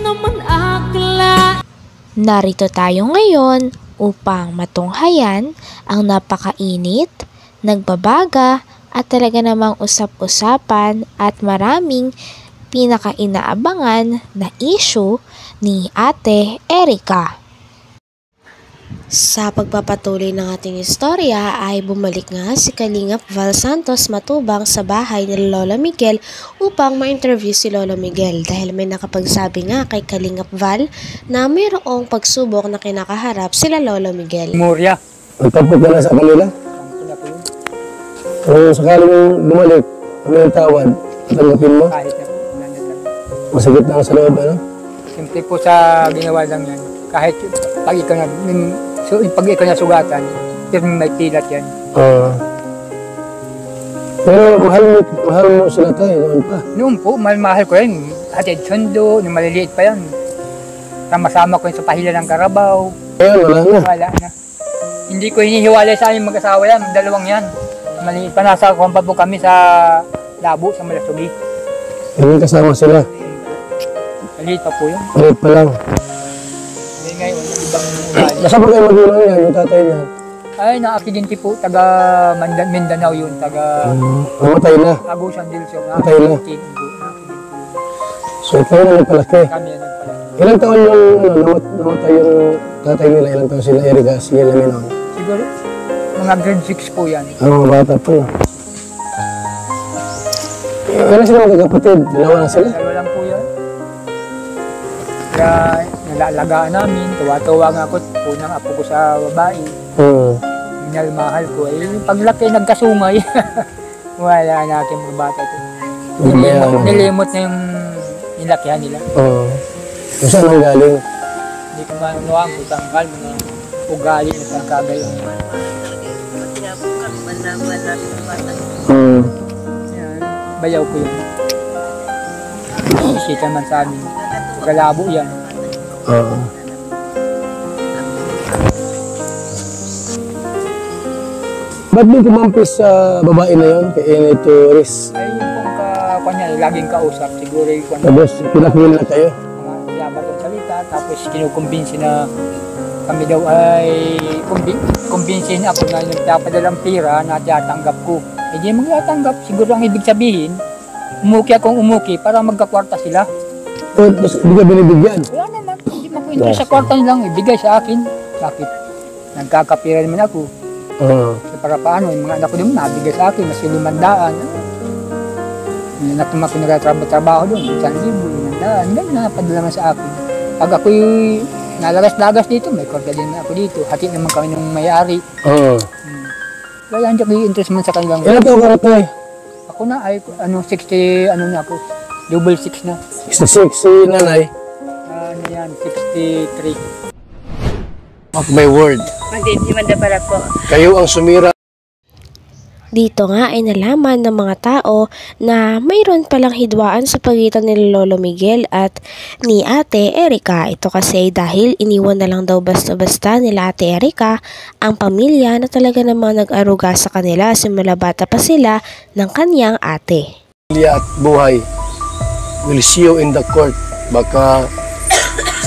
naman akla. Narito tayo ngayon upang matunghayan ang napakainit, nagbabaga at talaga namang usap-usapan at maraming pinaka-inaabangan na issue ni Ate Erica. Sa pagpapatuloy ng ating istorya ay bumalik nga si Kalingap Val Santos Matubang sa bahay ni Lola Miguel upang ma-interview si Lola Miguel dahil may nakapagsabi nga kay Kalingap Val na mayroong pagsubok na kinakaharap sila Lola Miguel. Moria. Nagtampot ka na sa kanila? Kung sakaling bumalik, may tawad, tanggapin mo? Kahit na. Masakit na sa loob, ano? Simple po sa ginawa lang yan. Kahit pag ikaw na, pag ikaw na sugatan, pero may tilat yan. Pero mahal mo sila tayo, noon pa. Noon po, mahal ko yan. Hatid sundo, nung maliliit pa yan. Sama-sama ko yun sa pahila ng Karabaw. Ngayon, wala na. Wala na. Hindi ko hinihiwalay sa aming mag-asawa yan, dalawang yan. Maliit pa, nasa kumpa po kami sa Labo, sa Malasugi. Hindi kasama sila. Maliit pa po yun. Maliit pa lang. Hindi ngayon, ibang ugali. Nasa pa kayo magulang yan, yung tatay niya? Ay, na-aksidente po, taga Mindanao yun, taga Namatay na. Agusan del Sur. Matay na. So ikaw na nagpalaki. Kami yan nagpalaki. Ilang taon yung namatay yung tatay nila? Ilang taon sila Erica, si Laminon? Siguro, mga grade 6 po yan. Mga bata pa na. Ilan sila magkakapatid? Dalawa lang sila? Dalawa lang po yan. Kaya nalalagaan namin, tuwa-tuwa nga ako, unang apo ko sa babae. Minalmahal ko. Eh, paglaki, nagkasungay. Wala na aking mga bata ito. Nilimot na yung nilakihan nila. Kung saan ang galing? Hindi ko manunuha ang tanggal, mga ugali na pagkagayon. Yan, bayaw ko yun. Isita man sa amin. Galabo yan. Ba't mo kumampis sa babae na yun? Kay Ene Torres? Ay, yung pong kanya, laging kausap. Siguro yung Tapos pinakil na kayo? mga yabat ang salita. Tapos kinukumbinsi na kami daw ay kumbinsin ako na nagpapadalang pira na tiyatanggap ko. Hindi magtatanggap. Siguro ang ibig sabihin, umuki akong umuki para magkakwarta sila. Tapos hindi ka binibigyan? Wala naman. Hindi man ko interest sa kwarta nilang ibigay sa akin. Bakit? Nagkakapira naman ako. So, para paano, yung mga anak ko naman nabigay sa akin, mas 500. Yung anak naman ko nagtatrabaho doon, 1,000, 500, ganyan na napadala naman sa akin. Pag ako'y nalagas-lagas dito, may kwarta din na ako dito. Hati naman kami ng may-ari. Kaya hindi ako interest man sa kanilang. Ilan taong ka na tayo? Ako na ay, 60, na ako, double 6 na. 66, si nanay. Ano yan, 63. Mark my word. Magdidimanda pala po. Kayo ang sumira. Dito nga ay nalaman ng mga tao na mayroon palang hidwaan sa pagitan ni Lolo Miguel at ni Ate Erica. Ito kasi dahil iniwan na lang daw basta-basta nila Ate Erica ang pamilya na talaga namang nag-aruga sa kanila simula bata pa sila ng kanyang ate. Pamilya at buhay will see you in the court. Baka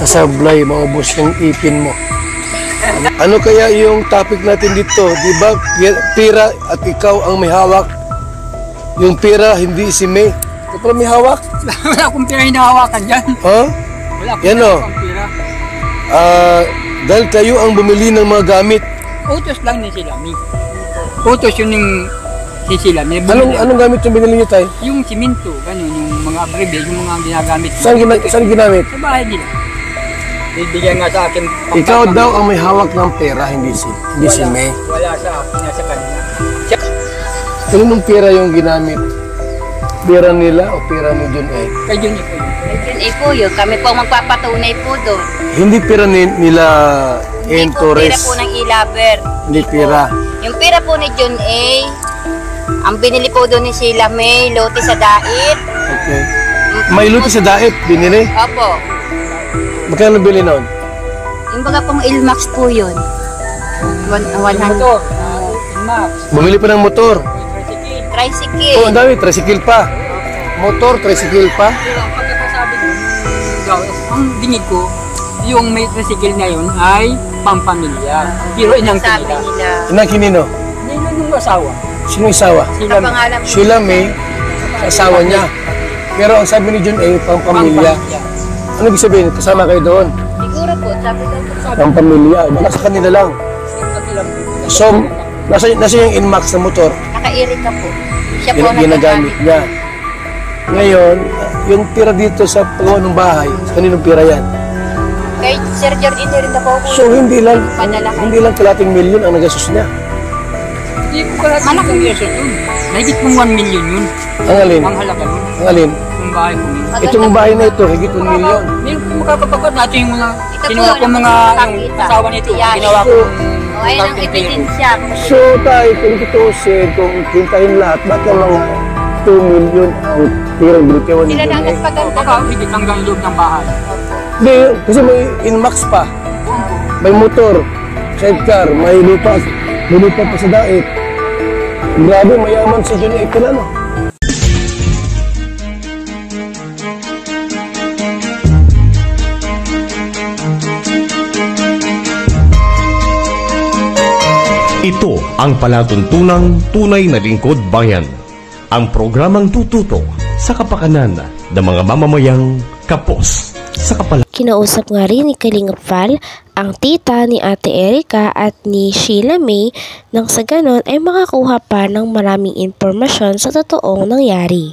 sasablay, maubos yung ipin mo. Ano kaya yung topic natin dito? Di ba pira at ikaw ang may hawak? Yung pira, hindi si May. Ikaw pala may hawak? Wala akong pira hinahawakan dyan. Ha? Wala akong Yan o. pira. Dahil kayo ang bumili ng mga gamit. Utos lang ni Silami. Utos yun yung si Silami. Anong gamit yung binili niyo tayo? Yung simento, ganun, yung mga abrebe, yung mga ginagamit. Saan ginamit? Sa bahay nila. Bibigyan nga sa akin. Ikaw daw ang may hawak ng pera, hindi si May. Wala sa akin, nasa kanya. Kaninong pera yung ginamit? Pera nila o pera ni John A? Kay John A po yun. Kay John A po yun. Kami po magpapatunay po doon. Hindi pera nila Ene Torres. Hindi po pira po ng Ilaber. Hindi pera. Yung pira po ni John A, ang binili po doon ni Sheila May, lote sa Dait. Okay. May luto sa Daip, binili? Opo. Magkano bili noon? Yung baga pong Ilmax po yun. 100. Motor, Max. Bumili pa ng motor. Tricycle. Oh, ang dami, tricycle pa. Motor, tricycle pa. Ang pagkakasabi ko, ang dinig ko, yung may tricycle na yun ay pampamilya. Pero inang Sabi kinila. nila. Inang kinino? Nino nung asawa. Sino isawa? Sila Ang pangalan mo. Sheila May, asawa niya. Pero ang sabi ni John A, pampamilya. Ano ibig sabihin? Kasama kayo doon? Siguro po, sabi daw po. Pampamilya. Baka sa kanila lang. So, nasa yung Inmax na motor, Naka-irik ka po. Siya po ginagamit niya. Ngayon, yung tira dito sa pagawa ng bahay, kaninong pira yan? Kay Sir George ito rin na po. So, hindi lang kalating milyon ang nagastos niya. Hindi ko kalahati ng yeso yun. Nahigit mong 1 million yun. Ang alin? Ang halaga nun. Ang alin? Yung bahay ko yun. Itong bahay na ito, higit 1 milyon. Hindi ko makakapagod natin yung mga Ito po, kinuha ko mga yung nakakita. asawa nito. Yan. Ginawa ko O, ayun ang ebidensya. So, tayo, kung tutusin, kung kintahin lahat, ba't yung mga 2 milyon ang tirang bilikewan ni Sila na ang John A? nagpaganda. baka higit hanggang loob ng bahay. Hindi, kasi may Inmax pa. May motor, sidecar, may lupa pa sa daig. Grabe, mayaman si John A. pala, no? Ito ang palatuntunang tunay na lingkod bayan. Ang programang tututo sa kapakanan ng mga mamamayang kapos sa kapalaran. Kinausap nga rin ni Kalingap Val ang tita ni Ate Erica at ni Sheila May nang sa ganon ay makakuha pa ng maraming impormasyon sa totoong nangyari.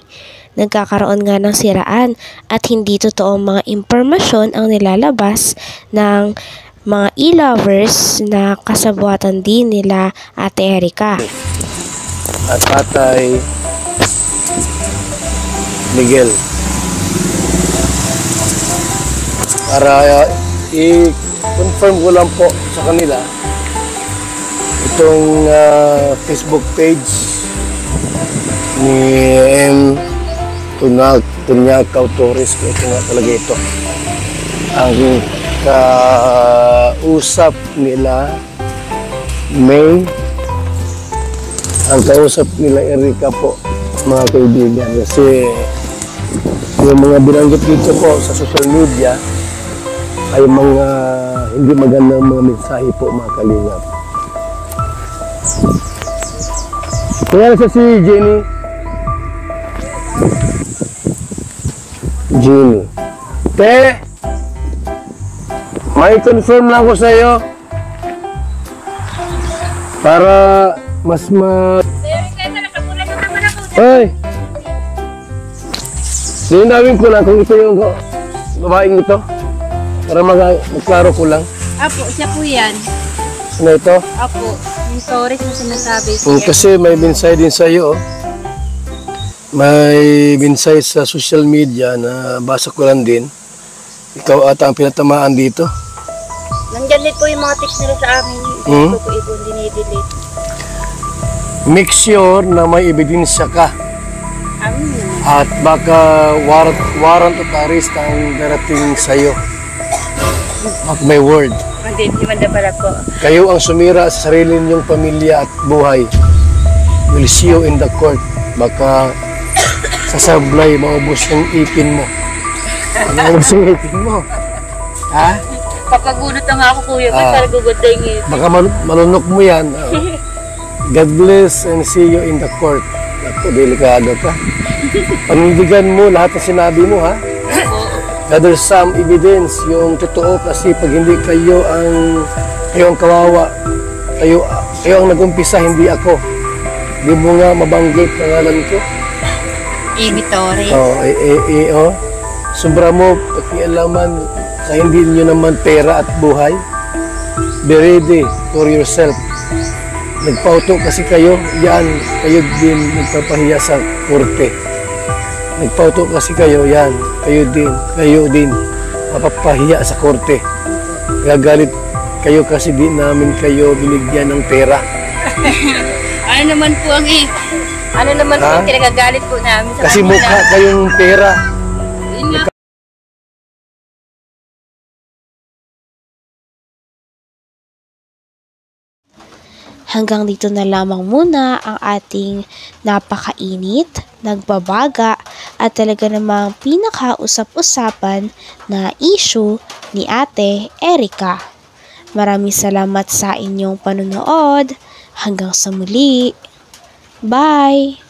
Nagkakaroon nga ng siraan at hindi totoong mga impormasyon ang nilalabas ng mga e-lovers na kasabuatan din nila Ate Erica. At Tatay Miguel. Para i-confirm ko lang po sa kanila itong Facebook page ni M. Tunyakaw Torres. Ito nga talaga ito. Ang kausap nila May, ang kausap nila Erica po, mga kaibigan. Kasi yung mga binanggit dito po sa social media ay mga hindi magandang mga mensahe po, mga kalingap. Kaya sa si Jenny. Te, may confirm lang ako sa iyo para mas Ay! Linawin ko lang kung ito yung babaeng ito para magklaro ko lang. Apo, siya po yan. Ano ito? Apo, yung stories na sinasabi. Kasi may mensahe din sa iyo. May mensahe sa social media na basa ko lang din. Ikaw ata ang pinatamaan dito. Nandyan din po yung mga tips nila sa amin. Hmm? Hindi ko po ibon dinidelete. Make sure na may ebidensya ka. Amin. At baka warrant of arrest ang darating sa iyo. At may word. Hindi man na pala po. Kayo ang sumira sa sarili ninyong pamilya at buhay. Will see you in the court. Baka sasablay, maubos yung ipin mo. Maubos yung ipin mo. Ha? Papagunot na nga ako, kuya. Para guguday ngayon. Baka malunok mo yan. God bless and see you in the court. Ako, delikado ka. Panindigan mo lahat ng sinabi mo, ha? Gather some evidence, yung totoo, kasi pag hindi kayo ang kawawa, kayo ang nag-umpisa, hindi ako. Di mo nga mabanggit pangalan ko. Ibitore. Sombra mo, pakialaman sa hindi nyo naman pera at buhay. Be ready for yourself. Nagpauto kasi kayo, yan, kayo din nagpapahiya sa korte. Nagpauto kasi kayo, yan, kayo din, mapapahiya sa korte. Gagalit kayo kasi di namin kayo binigyan ng pera. Ano naman po ang kinagagalit po namin sa Kasi kanila. mukha kayong pera. Yun nga. Hanggang dito na lamang muna ang ating napakainit, nagbabaga at talaga namang pinakausap-usapan na issue ni Ate Erica. Maraming salamat sa inyong panonood. Hanggang sa muli. Bye!